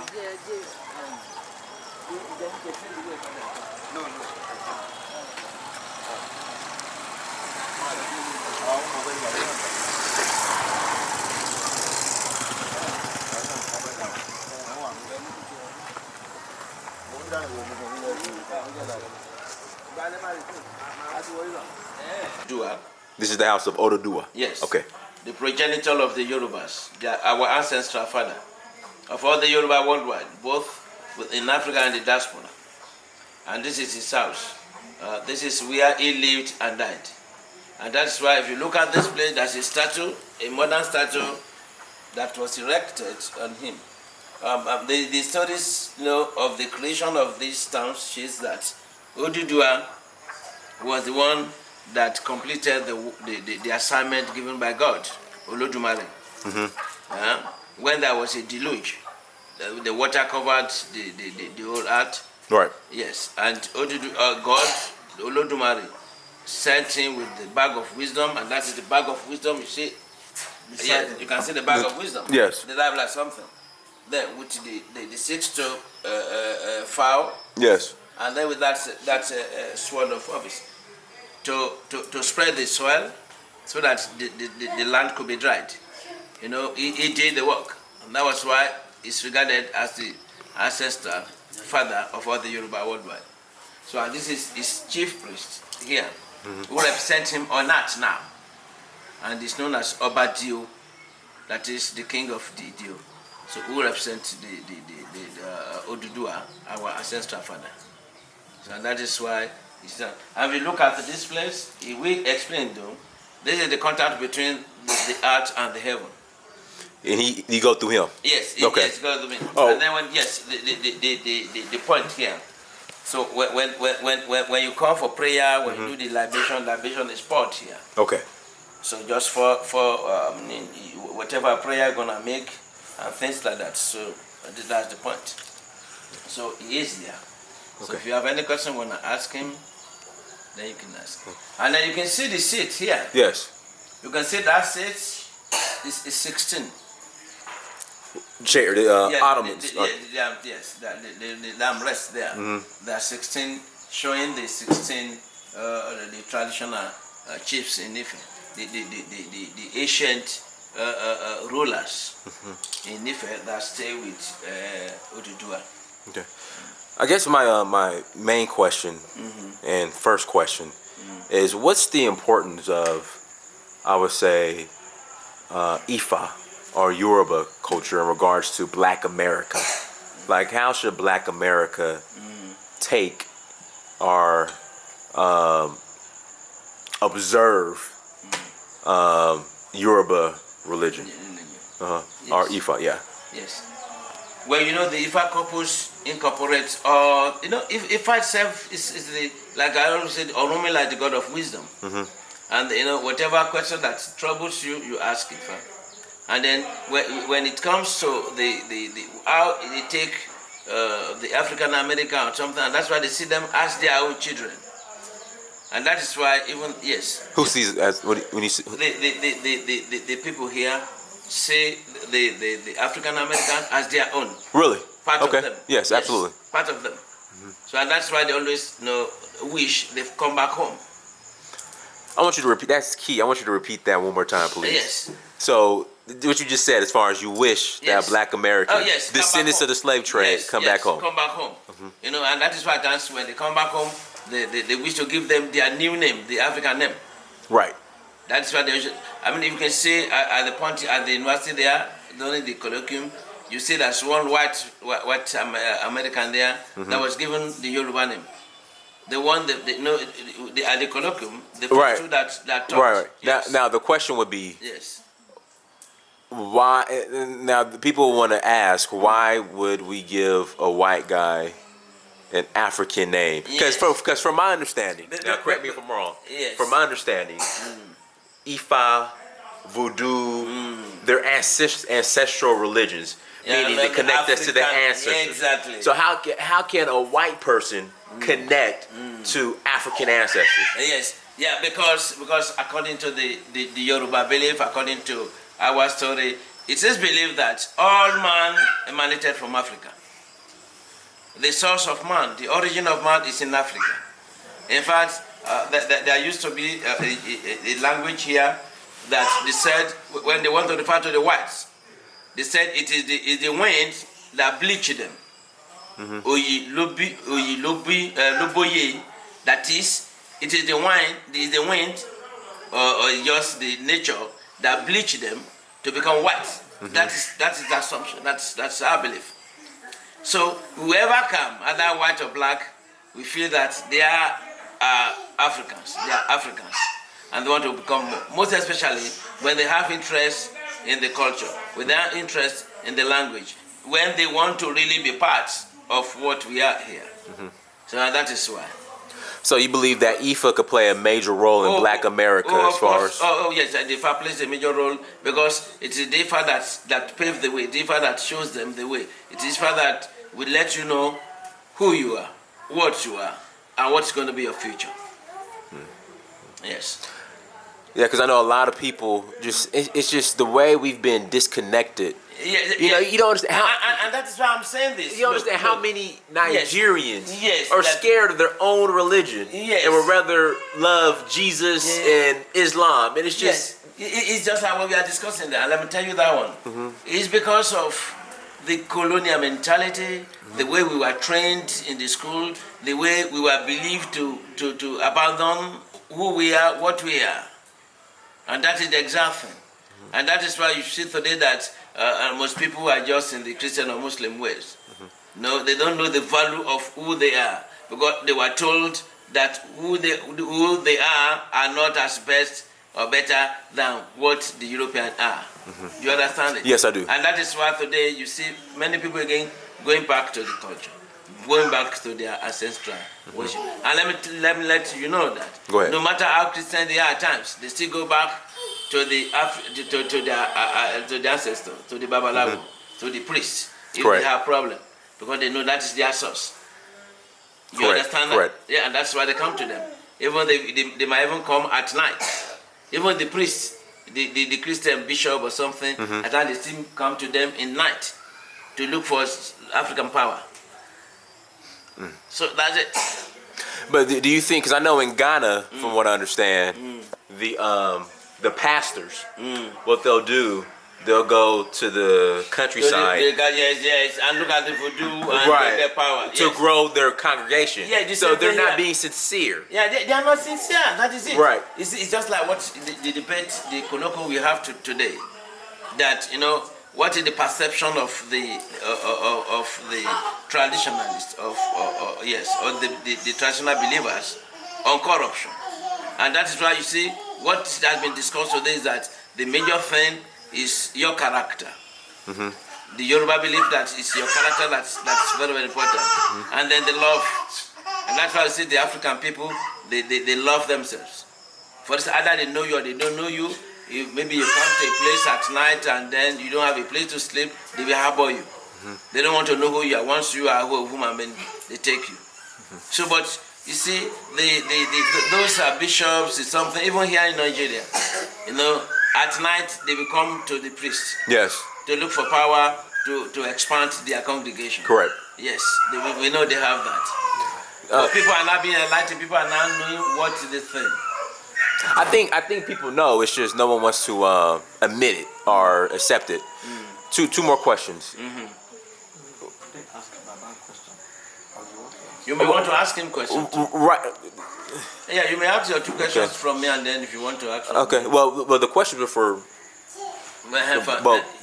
No, no. This is the house of Oduduwa. Yes. Okay. The progenitor of the Yorubas, our ancestral father, of all the Yoruba worldwide, both in Africa and the diaspora. And this is his house. This is where he lived and died. And that's why if you look at this place, there's a statue, a modern statue that was erected on him. The stories of the creation of these towns shows that Oduduwa was the one that completed the assignment given by God, Olodumare. When there was a deluge, the water covered the whole earth. Right. Yes, and God, Olodumare, sent him with the bag of wisdom, and that is the bag of wisdom. You see, you can see the bag of wisdom. Yes. The life like something. Then with the 6 fowl. Yes. And then with that sword of office to spread the soil so that the land could be dried. He did the work, and that was why he's regarded as the ancestor father of all the Yoruba worldwide. So this is his chief priest here, who represent him on earth now, and is known as Obadio, that is the king of the Dio. So who represents the Oduduwa, our ancestral father. So that is why it's done. And we look at this place, we explain though, this is the contact between the earth and the heaven. And you go through him? Yes, okay. Yes, go through me. Oh. And then the point here. So when you come for prayer, when you do the libation is poured here. Okay. So just for whatever prayer you're gonna make and things like that. So that's the point. So he is there. So if you have any question you wanna ask him, then you can ask. And then you can see the seat here. Yes. You can see that seat is 16. Chair, the ottomans. Yes, the armrest there. There are 16, showing the 16 the traditional chiefs in Ife, the ancient rulers in Ife that stay with Oduduwa. Okay. I guess my main question and first question is, what's the importance of, I would say, Ifa or Yoruba culture in regards to Black America? Like, how should Black America take or observe Yoruba religion? Yes. Or Ifa, yeah. Yes. Well, the Ifa couples incorporate all, Ifa itself is like I always said, Orumi, like the god of wisdom. And whatever question that troubles you, you ask Ifa. And then when it comes to how they take the African American or something, and that's why they see them as their own children. And that is why even, yes. Who sees it as, when you see? The people here see the African American as their own. Really? Part of them. Yes, absolutely. Part of them. So and that's why they always wish they've come back home. I want you to repeat, that's key. I want you to repeat that one more time, please. Yes. So, what you just said, as far as you wish that Black Americans, descendants of the slave trade, come back home. Come back home. And that is why that's when they come back home, they wish to give them their new name, the African name. Right. That's why they should. I mean, if you can see at the point at the university there, during the colloquium, you see there's one white American there that was given the Yoruba name. The one at the colloquium, the first two that taught. Right. Yes. Now the question would be, yes. Why? Now the people want to ask, why would we give a white guy an African name? Because from my understanding, now correct me if I'm wrong. Yes. From my understanding, Ifa, Voodoo, they're ancestral religions, meaning they connect us to the ancestors. Exactly. So how can a white person connect to African ancestors? Yes. Yeah, because according to the Yoruba belief, according to our story, it is believed that all man emanated from Africa. The source of man, the origin of man is in Africa. In fact, there used to be a language here that they said, when they want to refer to the whites, they said it is the wind that bleached them. Oyi loboye, that is, it is the wind, or just the nature that bleached them to become white. That is the assumption. That's our belief. So whoever come, either white or black, we feel that they are Africans. They are Africans, and they want to become more. Most especially when they have interest in the culture, when they have interest in the language, when they want to really be part of what we are here. So that is why. So you believe that Ifa could play a major role in Black America as far as... Yes, the Ifa plays a major role because it is the Ifa that paved the way, the Ifa that shows them the way. It is Ifa that will let you know who you are, what you are, and what's going to be your future. Yes. Yeah, because I know a lot of people it's just the way we've been disconnected. You don't understand how, and that is why I'm saying this. You don't understand how many Nigerians are scared of their own religion and would rather love Jesus and Islam, and it's just it's just like what we are discussing there. And let me tell you that one. It's because of the colonial mentality, the way we were trained in the school, the way we were believed to abandon who we are, what we are, and that is the exact thing. And that is why you see today that most people are just in the Christian or Muslim ways. No, they don't know the value of who they are because they were told that who they are not as best or better than what the Europeans are. Do you understand it? Yes, I do. And that is why today you see many people again going back to the culture, going back to their ancestral worship. And let me let you know that no matter how Christian they are at times, they still go back to the ancestor, to the Babalawo, to the priest, if they have a problem, because they know that is their source. You understand that? Yeah, and that's why they come to them. Even they might even come at night. Even the priest, the Christian bishop or something, at times they still come to them in night to look for African power. So that's it. But do you think? Because I know in Ghana, from what I understand, the pastors, what they'll do, they'll go to the countryside. Yes, and look at the voodoo and their power. To grow their congregation. Yeah, so they're not being sincere. Yeah, they are not sincere. That is it. Right. It's just like what the debate, the colloquium we have today. That, what is the perception of the traditionalists, or the traditional believers on corruption. And that is why you see what has been discussed today is that the major thing is your character. The Yoruba believe that it's your character that's very, very important. And then the love. And that's why you see the African people, they love themselves. For instance, either they know you or they don't know you. Maybe you come to a place at night and then you don't have a place to sleep, they will harbor you. They don't want to know who you are. Once you are a woman, then they take you. So, but you see, those are bishops, is something, even here in Nigeria, at night they will come to the priest. Yes. To look for power, to expand their congregation. Correct. Yes, we know they have that. People are not being enlightened, people are not knowing what is the thing. I think people know, it's just no one wants to admit it or accept it. Two more questions. You may want to ask him questions. Right. Yeah, you may ask your two questions from me, and then if you want to ask. Okay. Well, the questions were for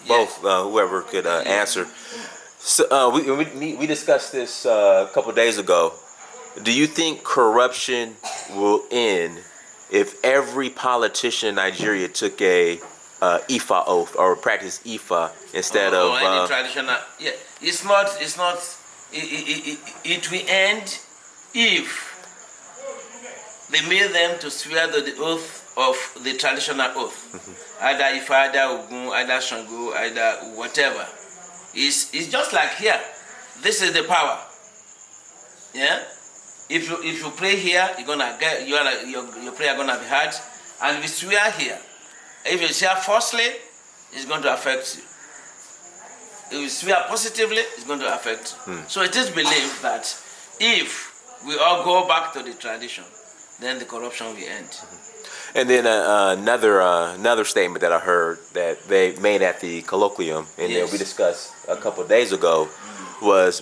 both whoever could answer. So we discussed this a couple days ago. Do you think corruption will end if every politician in Nigeria took a Ifa oath or practiced Ifa instead of any traditional? Yeah, it's not. It will end if they made them to swear to the oath of the traditional oath, either Ifa, either Ogun, either Shango, either whatever. It's just like here. This is the power. Yeah. If you pray here, your prayer gonna be heard, and if you swear here, if you swear falsely, it's going to affect you. If we smear positively, it's going to affect. So it is believed that if we all go back to the tradition, then the corruption will end. And then another statement that I heard that they made at the colloquium, and that we discussed a couple of days ago, was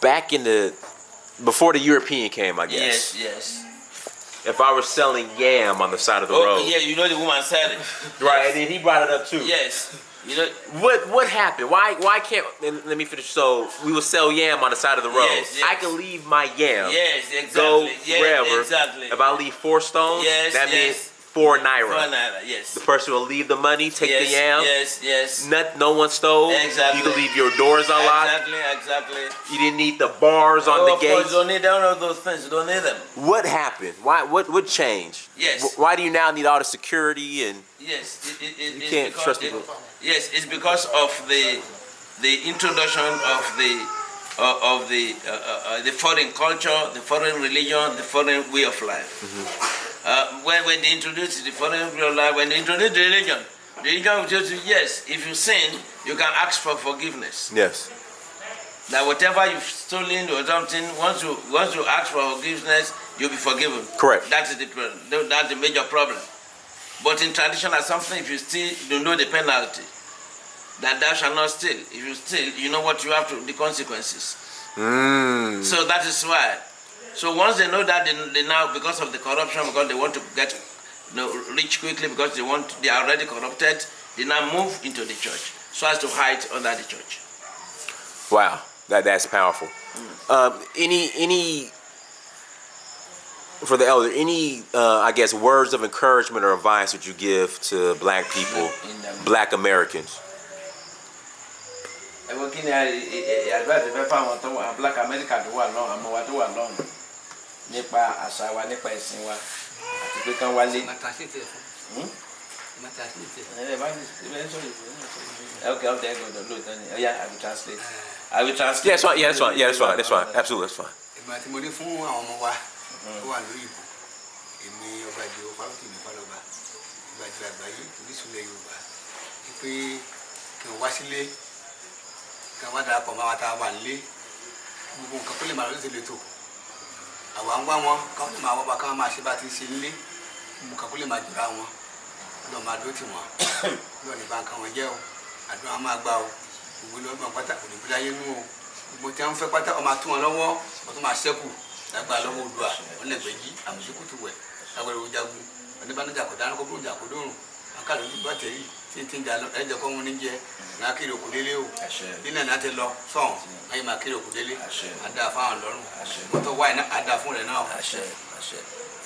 back in before the European came, I guess. Yes. If I was selling yam on the side of the road. Yeah, you know the woman said it. Right, and then he brought it up too. Yes. You know what happened? Why can't? And let me finish. So we will sell yam on the side of the road. Yes. I can leave my yam. Yes, exactly. Go wherever. Exactly. If I leave 4 stones, that means 4 naira. 4 naira. Yes. The person will leave the money, take the yam. Yes. No one stole. Exactly. You can leave your doors unlocked. Exactly. You didn't need the bars on the gates. You don't need all of those things. You don't need them. What happened? What changed? Yes. Why do you now need all the security and? Yes. You can't trust people. Yes, it's because of the introduction of the foreign culture, the foreign religion, the foreign way of life. When they introduced the foreign way of life, when they introduced the religion will tell you, yes, if you sin, you can ask for forgiveness. Yes. That whatever you've stolen or something, once you ask for forgiveness, you'll be forgiven. Correct. That's the major problem. But in tradition, as something, if you steal, you know the penalty. That thou shalt not steal. If you steal, you know what you have to, the consequences. So that is why. So once they know that, they now, because of the corruption, because they want to get rich quickly, because they are already corrupted, they now move into the church so as to hide under the church. Wow, that's powerful. Any for the elder, I guess words of encouragement or advice that you give to black people, black Americans? Black America to one long, I'm what to one long. Nipa Asawa, Nipa Sinwa, to become one. Okay, I'll take the loot. Yeah, I will translate. Yeah, that's fine. Yeah, that's fine. Absolutely, that's fine.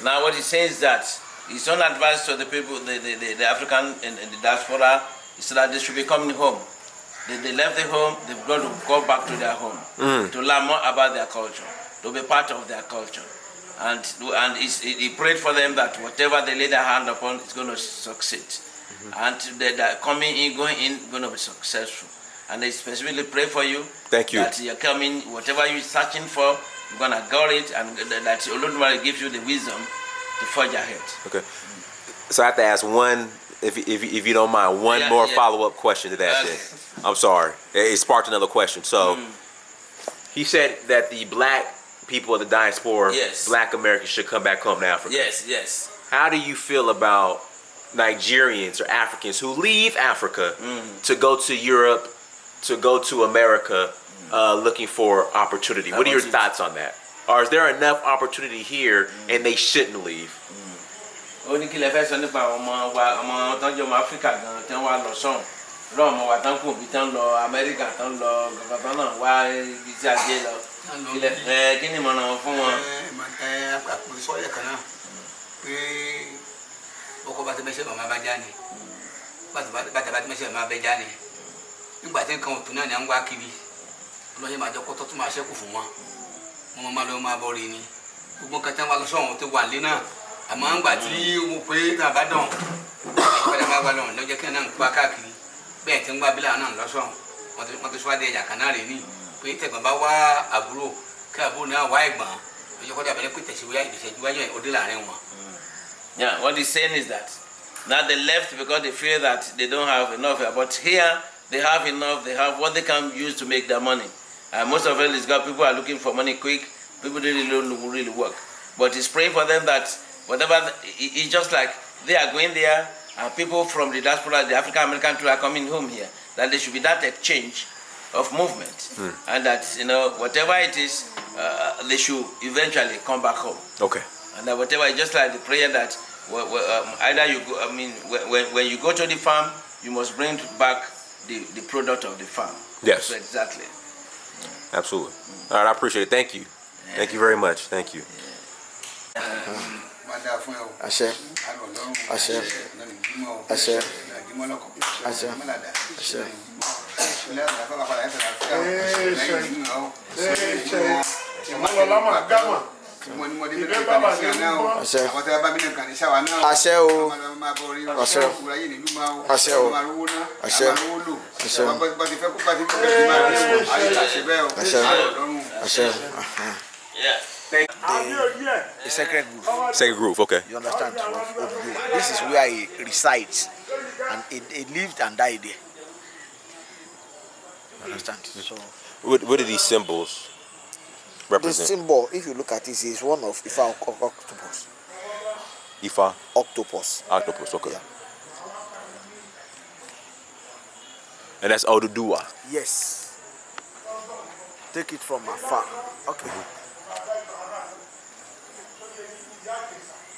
Now what he says is that his own advice to the people, the African and the diaspora, is that they should be coming home. They left their home, they've got to go back to their home to learn more about their culture, to be part of their culture. And he prayed for them that whatever they lay their hand upon is going to succeed. And they're coming in, going in, going to be successful. And they specifically pray for you. Thank you. That you're coming, whatever you're searching for, you're going to get it, and that Oduduwa gives you the wisdom to forge ahead. Okay. So I have to ask one, if you don't mind, one more follow-up question to that. Okay. I'm sorry. It sparked another question. So he said that the black people of the diaspora, black Americans, should come back home to Africa. Yes. How do you feel about Nigerians or Africans who leave Africa to go to Europe, to go to America, looking for opportunity? What are your thoughts on that? Or is there enough opportunity here and they shouldn't leave? Yeah, what he's saying is that now they left because they feel that they don't have enough. But here, they have enough, they have what they can use to make their money. Most of it is got people are looking for money quick. People really don't really work. But it's praying for them that whatever, it's just like they are going there, and people from the diaspora, the African American too, are coming home here. That there should be that exchange of movement, and that whatever it is, they should eventually come back home. Okay. And that whatever, just like the prayer that either you go, when you go to the farm, you must bring back the product of the farm. Yes. So exactly. Absolutely. All right, I appreciate it. Thank you. Thank you very much. Thank you. Ashe. Ashe. Ashe. The sacred grove. Sacred grove, okay. You understand? Of Oduduwa. This is where he resides, and he lived and died there. You understand? So, What are these symbols represent? this symbol, if you look at it, is one of Ifa octopus. Ifa? Octopus. Octopus, okay. Yeah. And that's Oduduwa. Yes. Take it from afar. Okay.